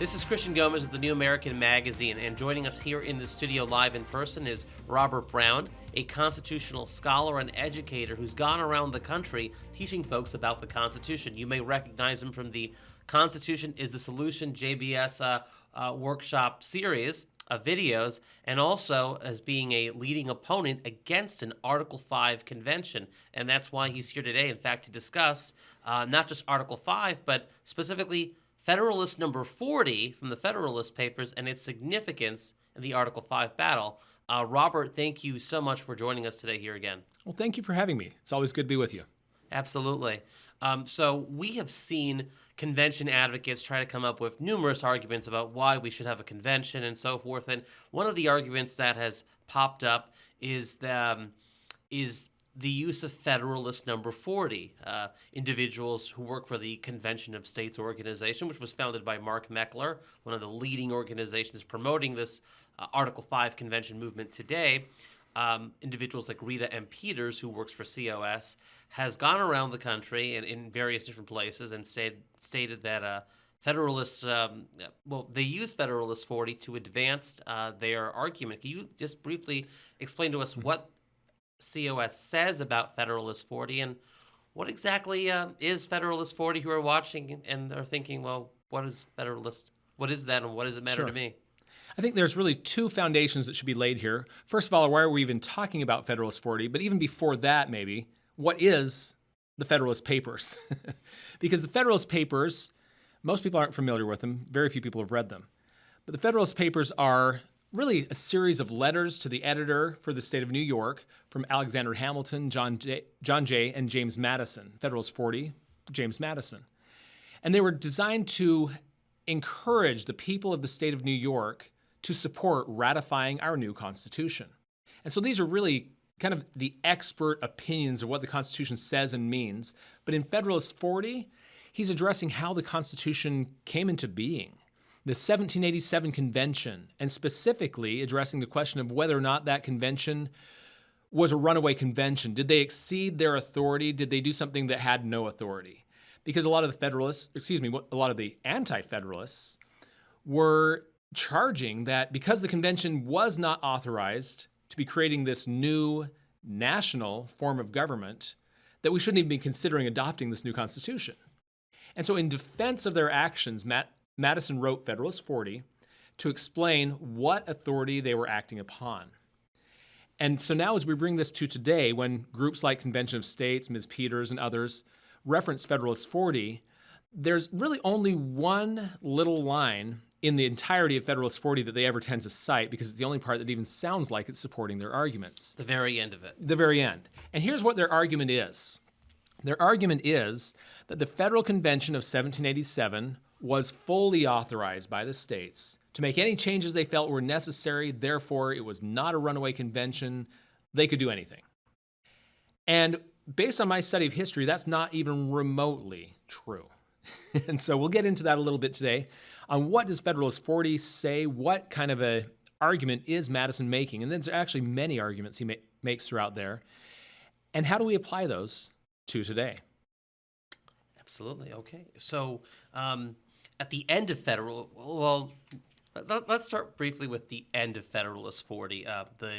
This is Christian Gomez with the New American Magazine, and joining us here in the studio live in person is Robert Brown, a constitutional scholar and educator who's gone around the country teaching folks about the Constitution. You may recognize him from the Constitution is the Solution JBS workshop series of videos, and also as being a leading opponent against an Article 5 convention. And that's why he's here today, in fact, to discuss not just Article 5, but specifically Federalist number 40 from the Federalist Papers and its significance in the Article 5 battle. Robert, thank you so much for joining us today here again. Well, thank you for having me. It's always good to be with you. Absolutely. So we have seen convention advocates try to come up with numerous arguments about why we should have a convention and so forth. And one of the arguments that has popped up is the use of Federalist number 40, individuals who work for the Convention of States organization, which was founded by Mark Meckler, one of the leading organizations promoting this Article 5 convention movement today. Individuals like Rita M. Peters, who works for COS, has gone around the country and in various different places and stated that Federalists, they use Federalist 40 to advance their argument. Can you just briefly explain to us what COS says about Federalist 40 and what exactly is Federalist 40, who are watching and are thinking, well, what is Federalist? What is that and what does it matter to me? I think there's really two foundations that should be laid here. First of all, why are we even talking about Federalist 40? But even before that, maybe, what is the Federalist Papers? Because the Federalist Papers, most people aren't familiar with them. Very few people have read them. But the Federalist Papers are really a series of letters to the editor for the state of New York from Alexander Hamilton, John Jay, and James Madison. Federalist 40, James Madison. And they were designed to encourage the people of the state of New York to support ratifying our new Constitution. And so these are really kind of the expert opinions of what the Constitution says and means. But in Federalist 40, he's addressing how the Constitution came into being, the 1787 convention, and specifically addressing the question of whether or not that convention was a runaway convention. Did they exceed their authority? Did they do something that had no authority? Because a lot of the anti-federalists were charging that because the convention was not authorized to be creating this new national form of government, that we shouldn't even be considering adopting this new Constitution. And so in defense of their actions, Madison wrote Federalist 40 to explain what authority they were acting upon. And so now as we bring this to today, when groups like Convention of States, Ms. Peters and others reference Federalist 40, there's really only one little line in the entirety of Federalist 40 that they ever tend to cite, because it's the only part that even sounds like it's supporting their arguments. The very end of it. The very end. And here's what their argument is. Their argument is that the Federal Convention of 1787 was fully authorized by the states to make any changes they felt were necessary. Therefore, it was not a runaway convention. They could do anything. And based on my study of history, that's not even remotely true. And so we'll get into that a little bit today on what does Federalist 40 say, what kind of a argument is Madison making, and then there's actually many arguments he makes throughout there, and how do we apply those to today? Absolutely. Okay. So at the end of let's start briefly with the end of Federalist 40.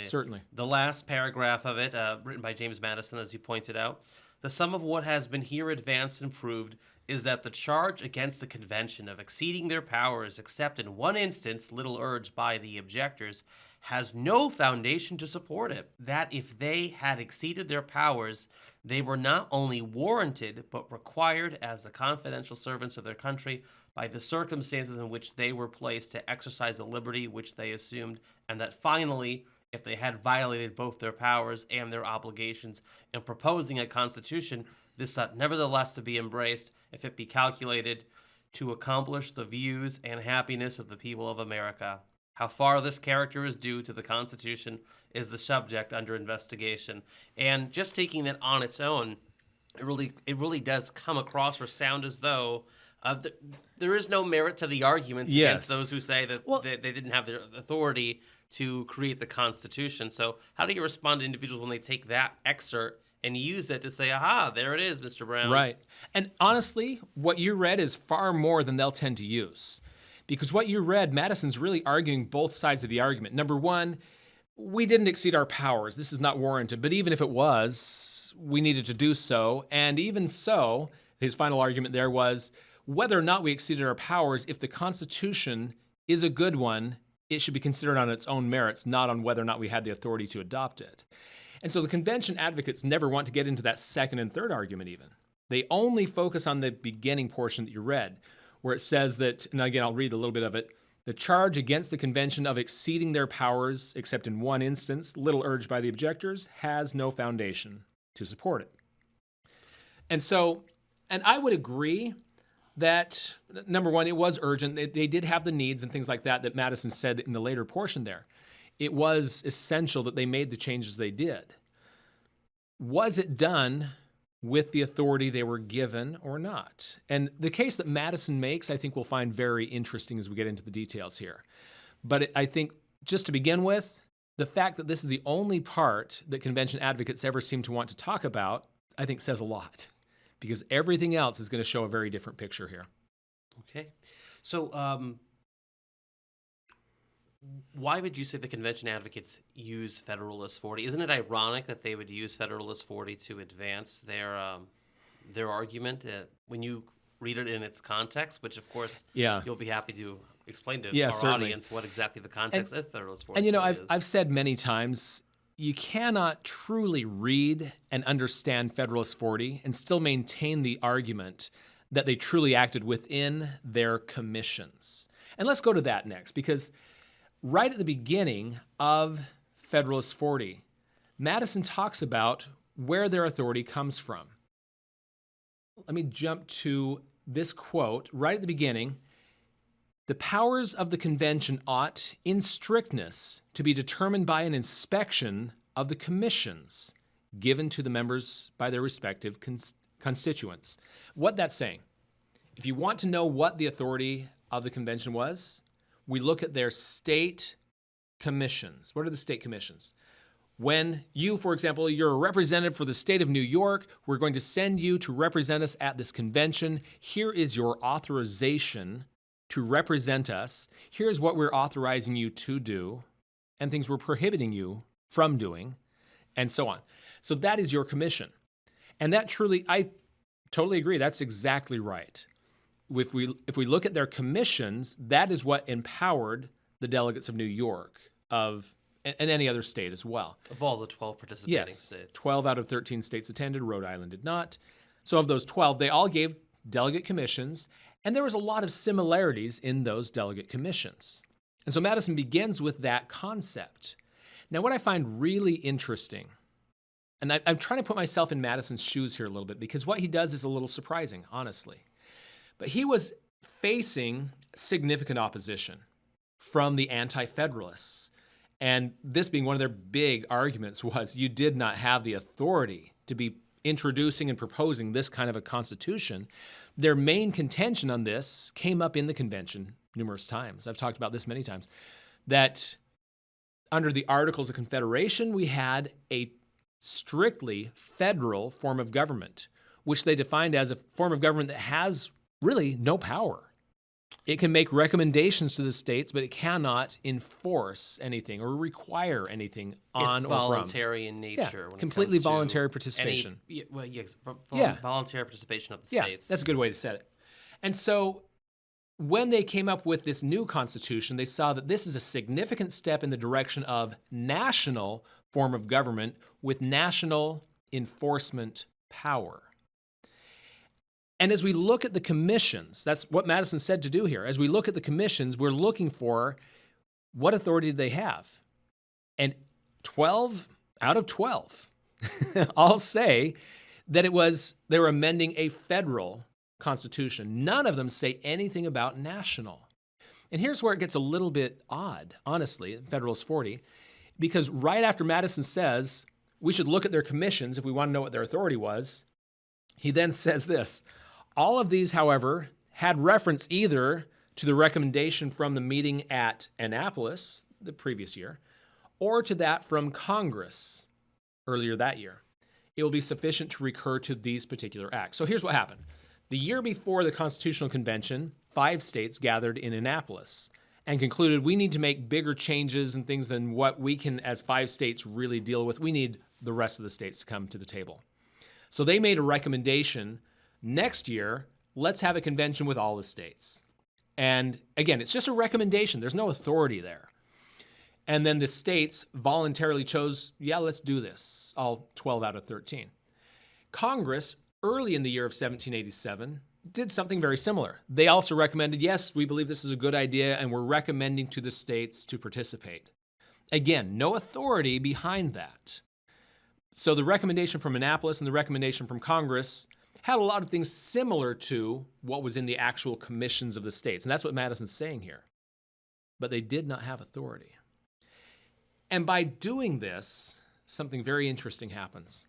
Certainly. The last paragraph of it, written by James Madison, as you pointed out. The sum of what has been here advanced and proved is that the charge against the convention of exceeding their powers, except in one instance, little urged by the objectors, has no foundation to support it. That if they had exceeded their powers, they were not only warranted, but required as the confidential servants of their country by the circumstances in which they were placed to exercise the liberty which they assumed, and that finally, if they had violated both their powers and their obligations in proposing a constitution, this ought nevertheless to be embraced if it be calculated to accomplish the views and happiness of the people of America. How far this character is due to the Constitution is the subject under investigation. And just taking that on its own, it really does come across or sound as though there is no merit to the arguments against those who say that they didn't have the authority to create the Constitution. So how do you respond to individuals when they take that excerpt and use it to say, aha, there it is, Mr. Brown? Right. And honestly, what you read is far more than they'll tend to use. Because what you read, Madison's really arguing both sides of the argument. Number one, we didn't exceed our powers. This is not warranted. But even if it was, we needed to do so. And even so, his final argument there was whether or not we exceeded our powers, if the Constitution is a good one, it should be considered on its own merits, not on whether or not we had the authority to adopt it. And so the convention advocates never want to get into that second and third argument even. They only focus on the beginning portion that you read, where it says that, and again, I'll read a little bit of it, the charge against the convention of exceeding their powers, except in one instance, little urged by the objectors, has no foundation to support it. And so, and I would agree that, number one, it was urgent. They did have the needs and things like that Madison said in the later portion there. It was essential that they made the changes they did. Was it done with the authority they were given or not? And the case that Madison makes, I think we'll find very interesting as we get into the details here. But I think, just to begin with, the fact that this is the only part that convention advocates ever seem to want to talk about, I think says a lot, because everything else is going to show a very different picture here. Okay. So why would you say the convention advocates use Federalist 40? Isn't it ironic that they would use Federalist 40 to advance their argument when you read it in its context, which, of course, you'll be happy to explain to our certainly. audience what exactly the context of Federalist 40 and, is. I've said many times, you cannot truly read and understand Federalist 40 and still maintain the argument that they truly acted within their commissions. And let's go to that next, because right at the beginning of Federalist 40, Madison talks about where their authority comes from. Let me jump to this quote right at the beginning. The powers of the convention ought, in strictness, to be determined by an inspection of the commissions given to the members by their respective constituents. What that's saying, if you want to know what the authority of the convention was, we look at their state commissions. What are the state commissions? When you, for example, you're a representative for the state of New York, we're going to send you to represent us at this convention. Here is your authorization to represent us. Here's what we're authorizing you to do, and things we're prohibiting you from doing, and so on. So that is your commission. And that truly, I totally agree, that's exactly right. If we look at their commissions, that is what empowered the delegates of New York, and any other state as well. Of all the 12 participating states. 12 out of 13 states attended. Rhode Island did not. So of those 12, they all gave delegate commissions, and there was a lot of similarities in those delegate commissions. And so Madison begins with that concept. Now, what I find really interesting, and I'm trying to put myself in Madison's shoes here a little bit, because what he does is a little surprising, honestly. But he was facing significant opposition from the anti-federalists. And this being one of their big arguments was you did not have the authority to be introducing and proposing this kind of a constitution. Their main contention on this came up in the convention numerous times. I've talked about this many times, that under the Articles of Confederation, we had a strictly federal form of government, which they defined as a form of government that has really no power. It can make recommendations to the states, but it cannot enforce anything or require anything on it's or from. Voluntary in nature. Yeah, completely voluntary participation. Voluntary participation of the states. That's a good way to set it. And so when they came up with this new constitution, they saw that this is a significant step in the direction of national form of government with national enforcement power. And as we look at the commissions, that's what Madison said to do here. As we look at the commissions, we're looking for what authority did they have? And 12 out of 12 all say that they were amending a federal constitution. None of them say anything about national. And here's where it gets a little bit odd, honestly, in Federalist 40, because right after Madison says we should look at their commissions if we want to know what their authority was, he then says this: all of these, however, had reference either to the recommendation from the meeting at Annapolis the previous year, or to that from Congress earlier that year. It will be sufficient to recur to these particular acts. So here's what happened. The year before the Constitutional Convention, 5 states gathered in Annapolis and concluded we need to make bigger changes and things than what we can, as 5 states, really deal with. We need the rest of the states to come to the table. So they made a recommendation next year, let's have a convention with all the states. And again, it's just a recommendation. There's no authority there. And then the states voluntarily chose, yeah, let's do this, all 12 out of 13. Congress, early in the year of 1787, did something very similar. They also recommended, yes, we believe this is a good idea, and we're recommending to the states to participate. Again, no authority behind that. So the recommendation from Annapolis and the recommendation from Congress had a lot of things similar to what was in the actual commissions of the states. And that's what Madison's saying here. But they did not have authority. And by doing this, something very interesting happens.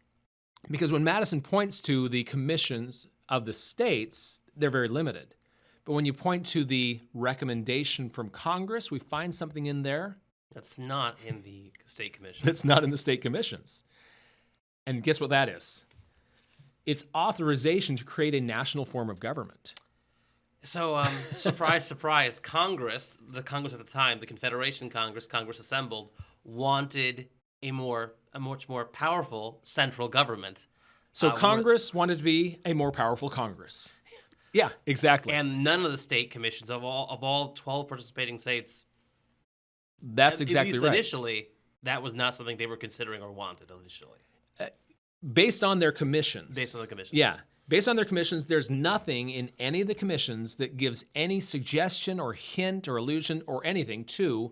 Because when Madison points to the commissions of the states, they're very limited. But when you point to the recommendation from Congress, we find something in there. That's not in the state commissions. That's not in the state commissions. And guess what that is? It's authorization to create a national form of government. So, surprise, surprise, Congress, the Congress at the time, the Confederation Congress assembled, wanted a much more powerful central government. So Congress wanted to be a more powerful Congress. Yeah, exactly. And none of the state commissions of all 12 participating states. That's exactly at least right. Initially, that was not something they were considering or wanted initially. Based on their commissions. Based on the commissions. Yeah. Based on their commissions, there's nothing in any of the commissions that gives any suggestion or hint or allusion or anything to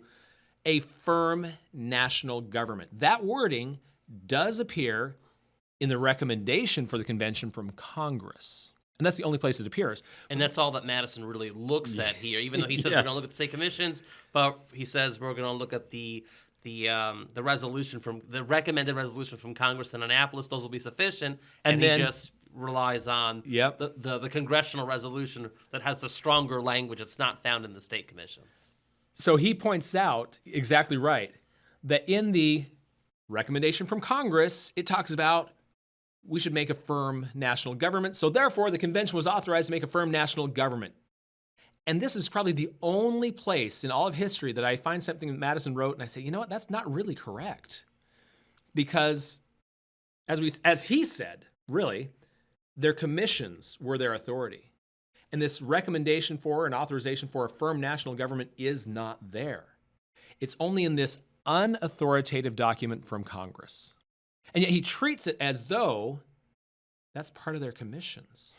a firm national government. That wording does appear in the recommendation for the convention from Congress. And that's the only place it appears. And that's all that Madison really looks at here, even though he says Yes. we're going to look at the state commissions, but he says we're going to look at the resolution from the recommended resolution from Congress in Annapolis. Those will be sufficient, and then he just relies on the congressional resolution that has the stronger language that's not found in the state commissions. So he points out, exactly right, that in the recommendation from Congress, it talks about we should make a firm national government. So therefore, the convention was authorized to make a firm national government. And this is probably the only place in all of history that I find something that Madison wrote and I say, you know what, that's not really correct. Because as he said, really, their commissions were their authority. And this recommendation for and authorization for a firm national government is not there. It's only in this unauthoritative document from Congress. And yet he treats it as though that's part of their commissions.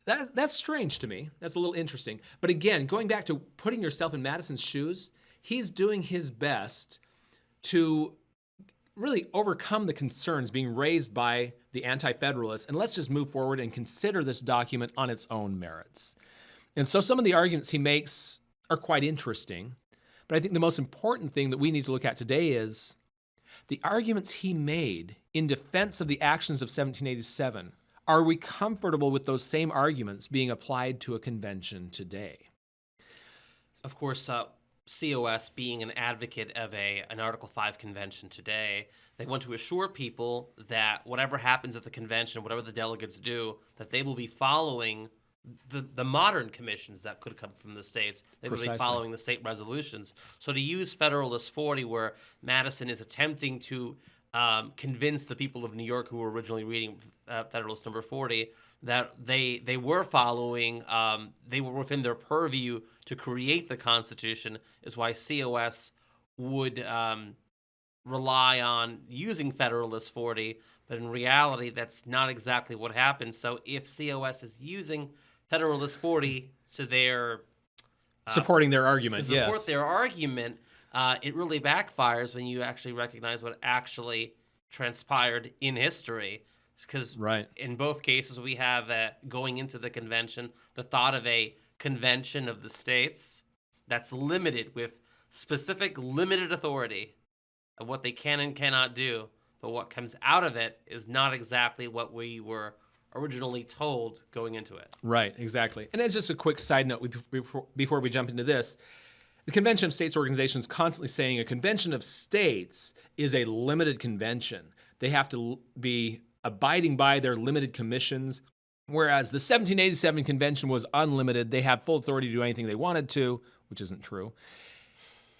That's strange to me. That's a little interesting. But again, going back to putting yourself in Madison's shoes, he's doing his best to really overcome the concerns being raised by the Anti-Federalists, and let's just move forward and consider this document on its own merits. And so some of the arguments he makes are quite interesting, but I think the most important thing that we need to look at today is the arguments he made in defense of the actions of 1787. Are we comfortable with those same arguments being applied to a convention today? Of course, COS being an advocate of an Article 5 convention today, they want to assure people that whatever happens at the convention, whatever the delegates do, that they will be following the modern commissions that could come from the states. They will be following the state resolutions. So to use Federalist 40, where Madison is attempting to convince the people of New York who were originally reading Federalist number 40 that they were following, they were within their purview to create the Constitution, is why COS would rely on using Federalist 40, but in reality, that's not exactly what happened. So if COS is using Federalist 40 to their supporting their argument, to support their argument, it really backfires when you actually recognize what actually transpired in history. Because in both cases, we have going into the convention, the thought of a convention of the states that's limited with specific limited authority of what they can and cannot do. But what comes out of it is not exactly what we were originally told going into it. Right, exactly. And as just a quick side note before we jump into this, the Convention of States Organization is constantly saying a convention of states is a limited convention. They have to be abiding by their limited commissions. Whereas the 1787 convention was unlimited. They have full authority to do anything they wanted to, which isn't true.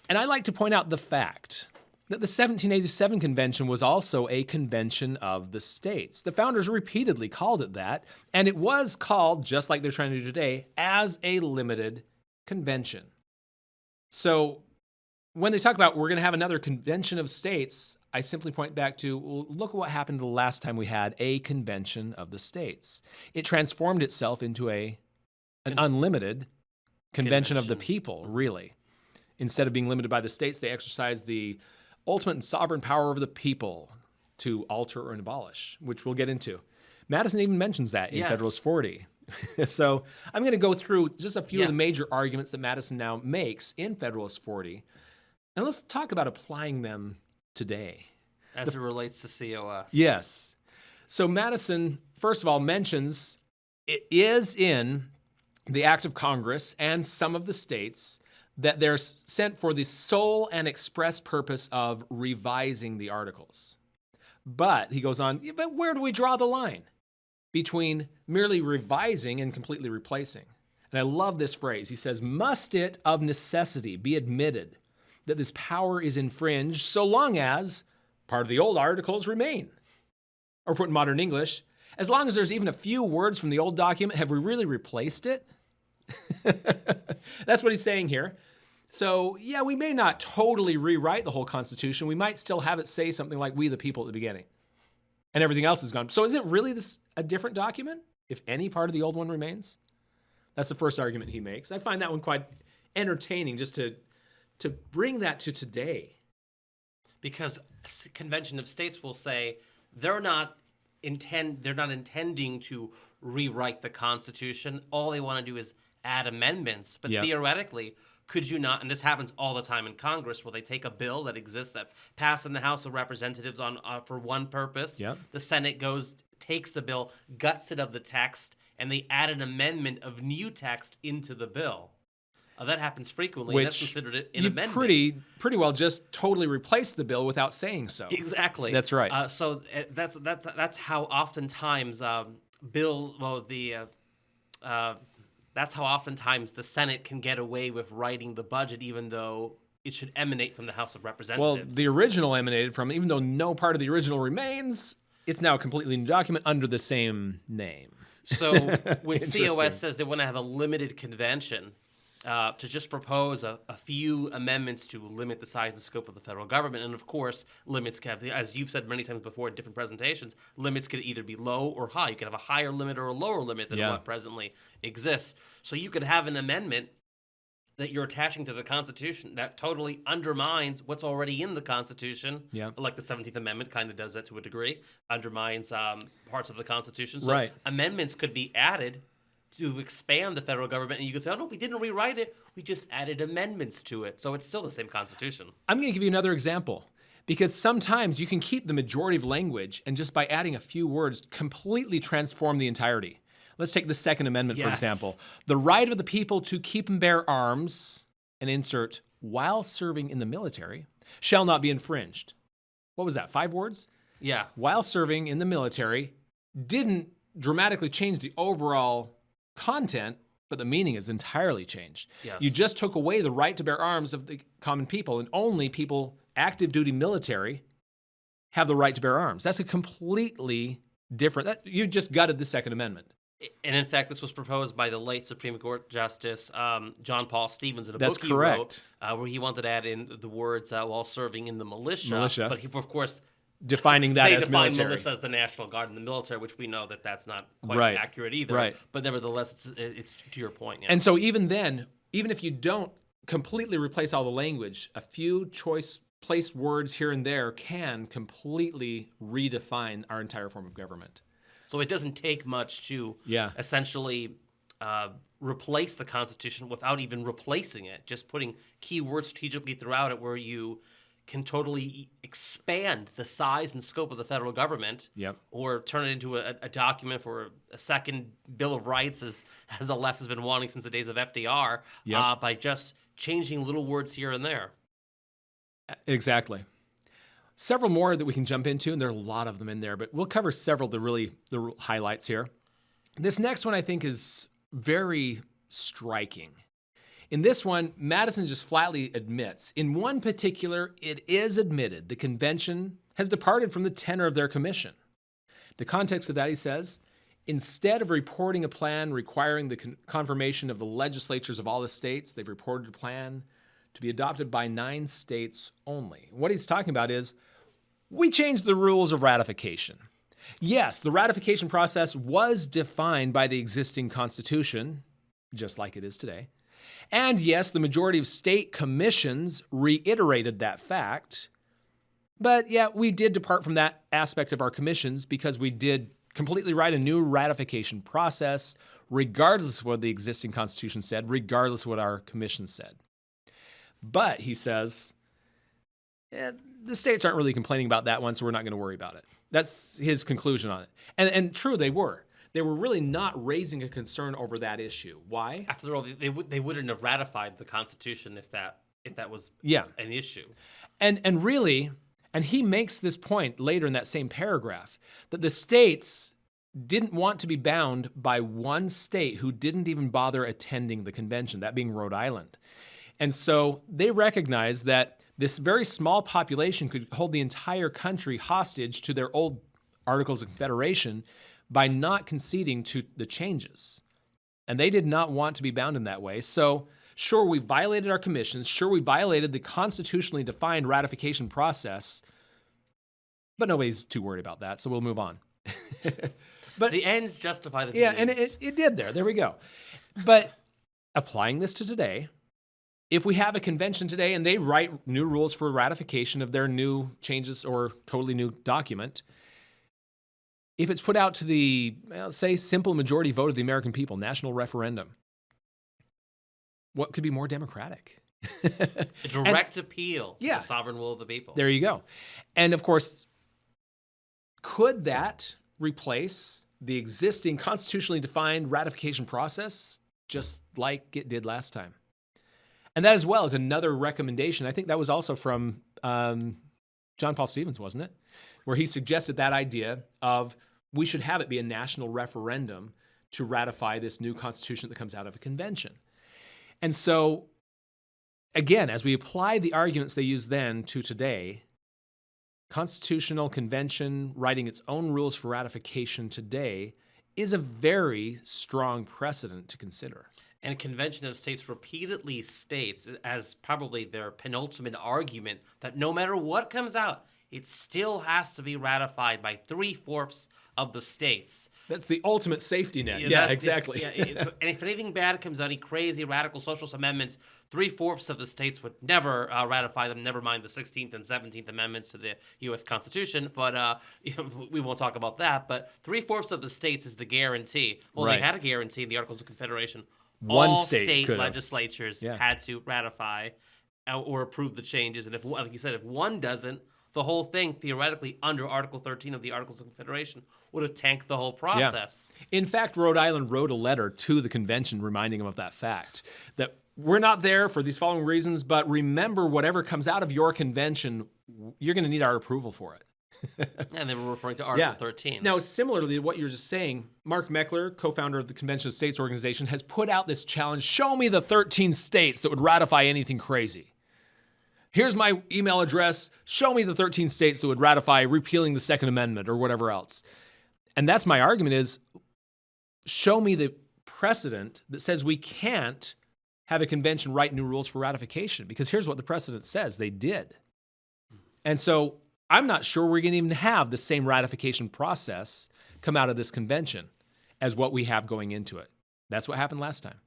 And I like to point out the fact that the 1787 convention was also a convention of the states. The founders repeatedly called it that, and it was called, just like they're trying to do today, as a limited convention. So when they talk about we're going to have another convention of states, I simply point back to, well, look at what happened the last time we had a convention of the states. It transformed itself into an unlimited convention of the people, really. Instead of being limited by the states, they exercised the ultimate and sovereign power over the people to alter or abolish, which we'll get into. Madison even mentions that in Federalist 40. So I'm going to go through just a few of the major arguments that Madison now makes in Federalist 40. And let's talk about applying them today. As it relates to COS. Yes. So Madison, first of all, mentions it is in the Act of Congress and some of the states that they're sent for the sole and express purpose of revising the articles. But, he goes on, but where do we draw the line between merely revising and completely replacing? And I love this phrase. He says, must it of necessity be admitted that this power is infringed so long as part of the old articles remain? Or put in modern English, as long as there's even a few words from the old document, have we really replaced it? That's what he's saying here. So, yeah, we may not totally rewrite the whole Constitution. We might still have it say something like "we the people" at the beginning. And everything else is gone. So is it really a different document if any part of the old one remains? That's the first argument he makes. I find that one quite entertaining just to bring that to today. Because Convention of States will say they're not intending to rewrite the Constitution. All they want to do is add amendments. But theoretically, could you not, and this happens all the time in Congress, where they take a bill that exists that passed in the House of Representatives for one purpose. The Senate takes the bill, guts it of the text, and they add an amendment of new text into the bill. That happens frequently, and that's considered an amendment. Pretty well just totally replace the bill without saying so. Exactly. That's right. So that's how oftentimes that's how oftentimes the Senate can get away with writing the budget, even though it should emanate from the House of Representatives. Well, the original emanated from, even though no part of the original remains, it's now a completely new document under the same name. So when COS says they want to have a limited convention, to just propose a few amendments to limit the size and scope of the federal government. And of course, limits can have, as you've said many times before in different presentations, limits could either be low or high. You could have a higher limit or a lower limit than what presently exists. So you could have an amendment that you're attaching to the Constitution that totally undermines what's already in the Constitution, like the 17th Amendment kind of does that to a degree, undermines parts of the Constitution. So amendments could be added to expand the federal government, and you can say, oh, no, we didn't rewrite it. We just added amendments to it. So it's still the same Constitution. I'm going to give you another example, because sometimes you can keep the majority of language and just by adding a few words completely transform the entirety. Let's take the Second Amendment, for example. The right of the people to keep and bear arms, and insert, while serving in the military, shall not be infringed. What was that, 5 words? Yeah. While serving in the military didn't dramatically change the overall content, but the meaning is entirely changed. You just took away the right to bear arms of the common people, and only people, active duty military, have the right to bear arms. That's a completely different, you just gutted the Second Amendment. And in fact, this was proposed by the late Supreme Court Justice John Paul Stevens in a book he wrote, where he wanted to add in the words while serving in the militia. But he, of course, defining that as military. They define militia as the National Guard and the military, which we know that that's not quite accurate either. But nevertheless, it's to your point. And so even then, even if you don't completely replace all the language, a few choice placed words here and there can completely redefine our entire form of government. So it doesn't take much to essentially replace the Constitution without even replacing it, just putting key words strategically throughout it where you can totally expand the size and scope of the federal government, or turn it into a document for a second Bill of Rights, as the left has been wanting since the days of FDR, by just changing little words here and there. Exactly. Several more that we can jump into, and there are a lot of them in there, but we'll cover several of the highlights here. This next one I think is very striking. In this one, Madison just flatly admits, in one particular, it is admitted the convention has departed from the tenor of their commission. The context of that, he says, instead of reporting a plan requiring the confirmation of the legislatures of all the states, they've reported a plan to be adopted by 9 states only. What he's talking about is, we changed the rules of ratification. Yes, the ratification process was defined by the existing Constitution, just like it is today. And yes, the majority of state commissions reiterated that fact. But yeah, we did depart from that aspect of our commissions because we did completely write a new ratification process, regardless of what the existing Constitution said, regardless of what our commission said. But, he says, the states aren't really complaining about that one, so we're not going to worry about it. That's his conclusion on it. And true, they were. They were really not raising a concern over that issue. Why? After all, they wouldn't have ratified the Constitution if that was an issue. And really, and he makes this point later in that same paragraph, that the states didn't want to be bound by one state who didn't even bother attending the convention, that being Rhode Island. And so they recognized that this very small population could hold the entire country hostage to their old Articles of Confederation by not conceding to the changes. And they did not want to be bound in that way. So, sure, we violated our commissions. Sure, we violated the constitutionally defined ratification process. But nobody's too worried about that, so we'll move on. But the ends justify the means. Yeah, and it did there. There we go. But applying this to today, if we have a convention today and they write new rules for ratification of their new changes or totally new document, if it's put out to the, say, simple majority vote of the American people, national referendum, what could be more democratic? A direct appeal to the sovereign will of the people. There you go. And of course, could that replace the existing constitutionally defined ratification process just like it did last time? And that as well is another recommendation. I think that was also from John Paul Stevens, wasn't it? Where he suggested that idea of we should have it be a national referendum to ratify this new constitution that comes out of a convention. And so, again, as we apply the arguments they used then to today, constitutional convention writing its own rules for ratification today is a very strong precedent to consider. And a convention of states repeatedly states, as probably their penultimate argument, that no matter what comes out, it still has to be ratified by 3/4 of the states. That's the ultimate safety net. Yeah, exactly. And if anything bad comes out, any crazy radical socialist amendments, 3/4 of the states would never ratify them, never mind the 16th and 17th Amendments to the U.S. Constitution. But we won't talk about that. But 3/4 of the states is the guarantee. Well, Right. they had a guarantee in the Articles of Confederation. One All state state could have. legislatures had to ratify or approve the changes. And if, like you said, if one doesn't, the whole thing, theoretically, under Article 13 of the Articles of Confederation, would have tanked the whole process. Yeah. In fact, Rhode Island wrote a letter to the convention reminding them of that fact, that we're not there for these following reasons, but remember, whatever comes out of your convention, you're going to need our approval for it. And they were referring to Article 13. Now, similarly to what you're just saying, Mark Meckler, co-founder of the Convention of States organization, has put out this challenge, show me the 13 states that would ratify anything crazy. Here's my email address. Show me the 13 states that would ratify repealing the Second Amendment or whatever else. And that's my argument is, show me the precedent that says we can't have a convention write new rules for ratification. Because here's what the precedent says. They did. And so I'm not sure we're going to even have the same ratification process come out of this convention as what we have going into it. That's what happened last time.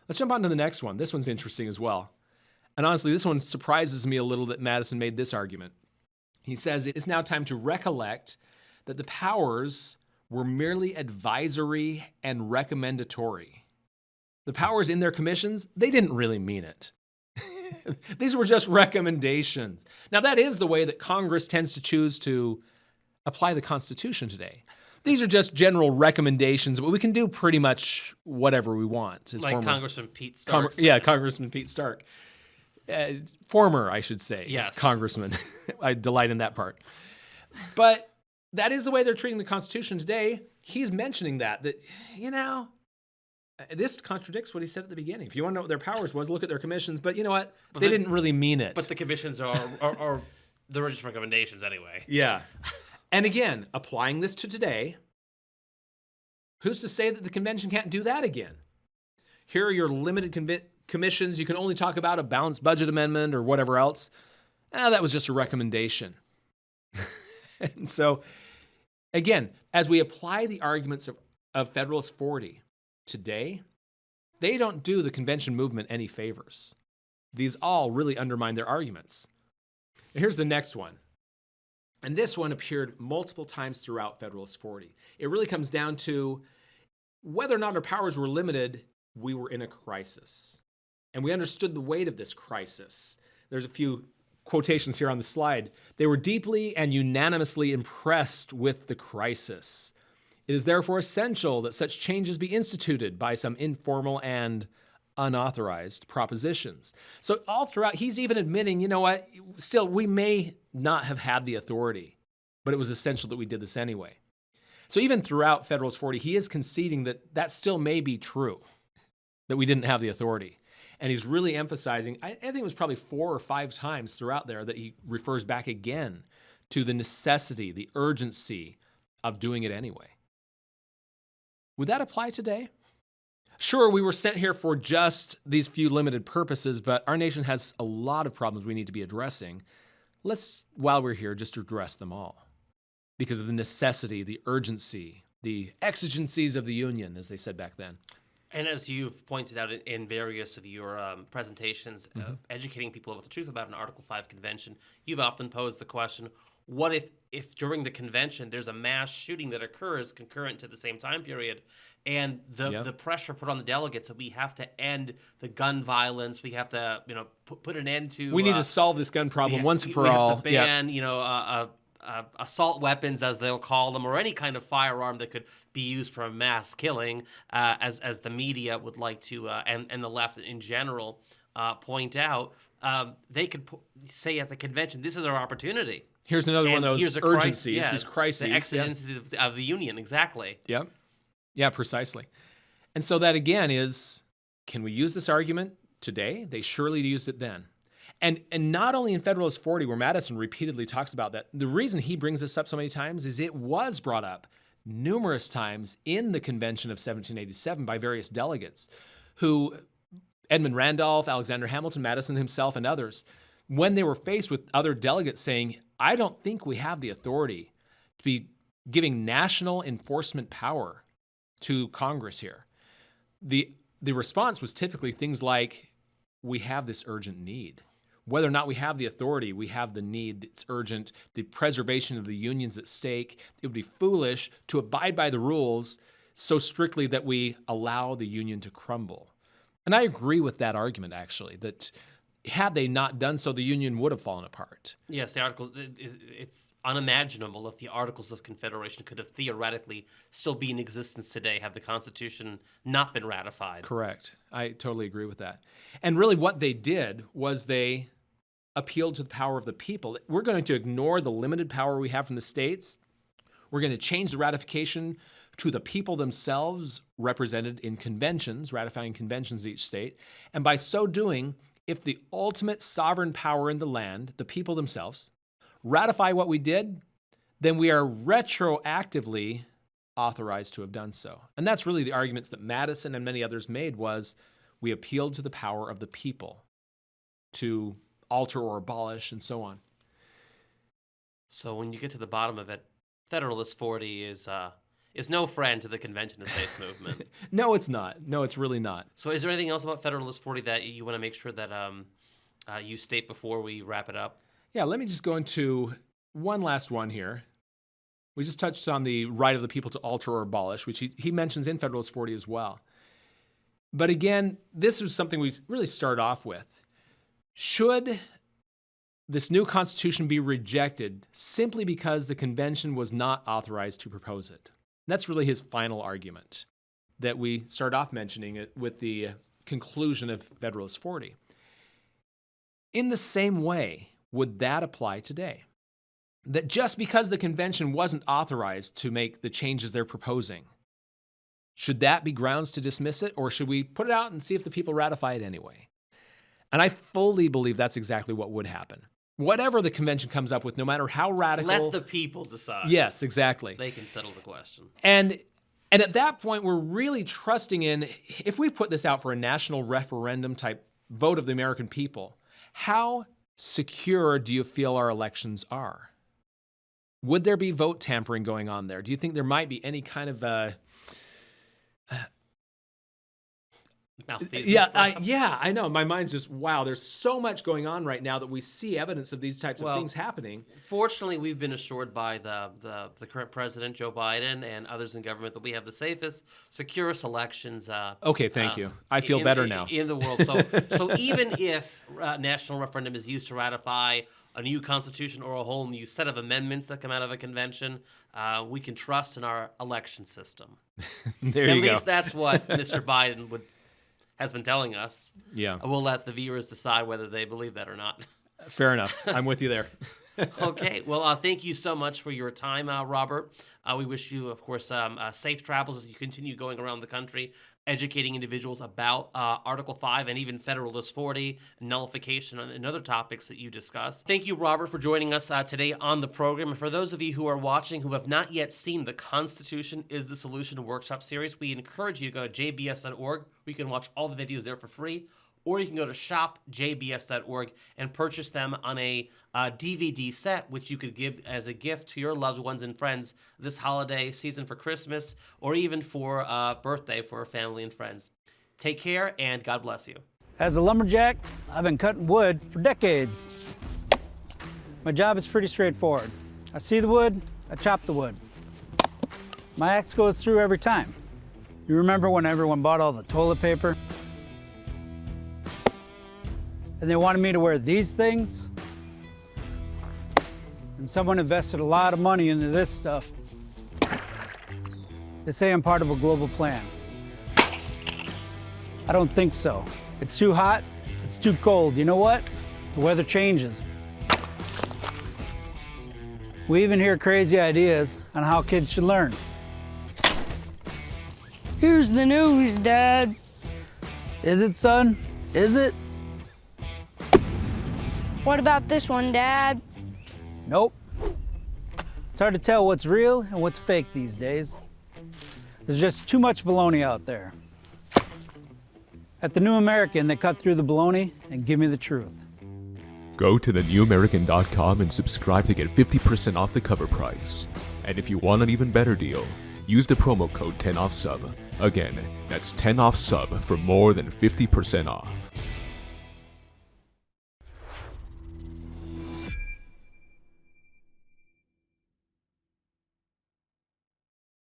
Let's jump on to the next one. This one's interesting as well. And honestly, this one surprises me a little that Madison made this argument. He says it's now time to recollect that the powers were merely advisory and recommendatory. The powers in their commissions, they didn't really mean it. These were just recommendations. Now, that is the way that Congress tends to choose to apply the Constitution today. These are just general recommendations, but we can do pretty much whatever we want. Like Congressman Pete Stark. Congressman Pete Stark. Former, I should say. Yes. Congressman. I delight in that part. But that is the way they're treating the Constitution today. He's mentioning that, this contradicts what he said at the beginning. If you want to know what their powers was, look at their commissions. But you know what? They didn't really mean it. But the commissions are they're just recommendations anyway. Yeah. And again, applying this to today, who's to say that the convention can't do that again? Here are your limited commissions. You can only talk about a balanced budget amendment or whatever else. That was just a recommendation. And so, again, as we apply the arguments of Federalist 40 today, they don't do the convention movement any favors. These all really undermine their arguments. And here's the next one. And this one appeared multiple times throughout Federalist 40. It really comes down to whether or not our powers were limited, we were in a crisis. And we understood the weight of this crisis. There's a few quotations here on the slide. They were deeply and unanimously impressed with the crisis. It is therefore essential that such changes be instituted by some informal and unauthorized propositions. So all throughout, he's even admitting, you know what, still, we may not have had the authority, but it was essential that we did this anyway. So even throughout Federalist 40, he is conceding that that still may be true, that we didn't have the authority. And he's really emphasizing, I think it was probably 4 or 5 times throughout there that he refers back again to the necessity, the urgency of doing it anyway. Would that apply today? Sure, we were sent here for just these few limited purposes, but our nation has a lot of problems we need to be addressing. Let's, while we're here, just address them all because of the necessity, the urgency, the exigencies of the Union, as they said back then. And as you've pointed out in various of your presentations, educating people about the truth about an Article 5 convention, you've often posed the question, what if during the convention there's a mass shooting that occurs concurrent to the same time period, and the pressure put on the delegates that we have to end the gun violence, we have to put an end to... We need to solve this gun problem once and for all. all. We have to ban, assault weapons, as they'll call them, or any kind of firearm that could be used for a mass killing, as the media would like to, and the left in general, point out. They could say at the convention, this is our opportunity. Here's another one of those urgencies, these crises. The exigencies of the Union, exactly. Yep. Yeah, precisely. And so that, again, is, can we use this argument today? They surely used it then. And not only in Federalist 40, where Madison repeatedly talks about that, the reason he brings this up so many times is it was brought up numerous times in the convention of 1787 by various delegates who, Edmund Randolph, Alexander Hamilton, Madison himself, and others, when they were faced with other delegates saying, I don't think we have the authority to be giving national enforcement power to Congress here. The response was typically things like, we have this urgent need. Whether or not we have the authority, we have the need. It's urgent. The preservation of the Union's at stake. It would be foolish to abide by the rules so strictly that we allow the Union to crumble. And I agree with that argument, actually, that had they not done so, the Union would have fallen apart. Yes, the Articles, it's unimaginable if the Articles of Confederation could have theoretically still be in existence today had the Constitution not been ratified. Correct. I totally agree with that. And really what they did was they appealed to the power of the people. We're going to ignore the limited power we have from the states. We're going to change the ratification to the people themselves, represented in conventions, ratifying conventions in each state. And by so doing, if the ultimate sovereign power in the land, the people themselves, ratify what we did, then we are retroactively authorized to have done so. And that's really the arguments that Madison and many others made, was we appealed to the power of the people to alter or abolish and so on. So when you get to the bottom of it, Federalist 40 is no friend to the Convention of States movement. No, it's not. No, it's really not. So is there anything else about Federalist 40 that you want to make sure that you state before we wrap it up? Yeah, let me just go into one last one here. We just touched on the right of the people to alter or abolish, which he mentions in Federalist 40 as well. But again, this is something we really start off with. Should this new Constitution be rejected simply because the convention was not authorized to propose it? That's really his final argument that we start off mentioning it with the conclusion of Federalist 40. In the same way, would that apply today? that just because the convention wasn't authorized to make the changes they're proposing, should that be grounds to dismiss it, or should we put it out and see if the people ratify it anyway? And I fully believe that's exactly what would happen. Whatever the convention comes up with, no matter how radical... Let the people decide. Yes, exactly. They can settle the question. And at that point, we're really trusting in, if we put this out for a national referendum type vote of the American people, how secure do you feel our elections are? Would there be vote tampering going on there? Do you think there might be any kind of malfeasance? I know. My mind's just, wow, there's so much going on right now that we see evidence of these types of things happening. Fortunately, we've been assured by the current president, Joe Biden, and others in government that we have the safest, securest elections. Okay, thank you. I feel better now. In the world. So even if national referendum is used to ratify a new constitution or a whole new set of amendments that come out of a convention, we can trust in our election system. There you go. At least that's what Mr. Biden has been telling us. Yeah. We'll let the viewers decide whether they believe that or not. Fair enough. I'm with you there. Okay. Well, thank you so much for your time, Robert. We wish you, of course, safe travels as you continue going around the country, educating individuals about Article 5 and even Federalist 40, nullification, and other topics that you discuss. Thank you, Robert, for joining us today on the program. And for those of you who are watching who have not yet seen the Constitution is the Solution workshop series, we encourage you to go to jbs.org, where you can watch all the videos there for free, or you can go to shopjbs.org and purchase them on a DVD set, which you could give as a gift to your loved ones and friends this holiday season for Christmas, or even for birthday for family and friends. Take care, and God bless you. As a lumberjack, I've been cutting wood for decades. My job is pretty straightforward. I see the wood, I chop the wood. My axe goes through every time. You remember when everyone bought all the toilet paper? And they wanted me to wear these things? And someone invested a lot of money into this stuff. They say I'm part of a global plan. I don't think so. It's too hot, it's too cold. You know what? The weather changes. We even hear crazy ideas on how kids should learn. Here's the news, Dad. Is it, son? Is it? What about this one, Dad? Nope. It's hard to tell what's real and what's fake these days. There's just too much baloney out there. At the New American, they cut through the baloney and give me the truth. Go to thenewamerican.com and subscribe to get 50% off the cover price. And if you want an even better deal, use the promo code 10OFFSUB. Again, that's 10OFFSUB for more than 50% off.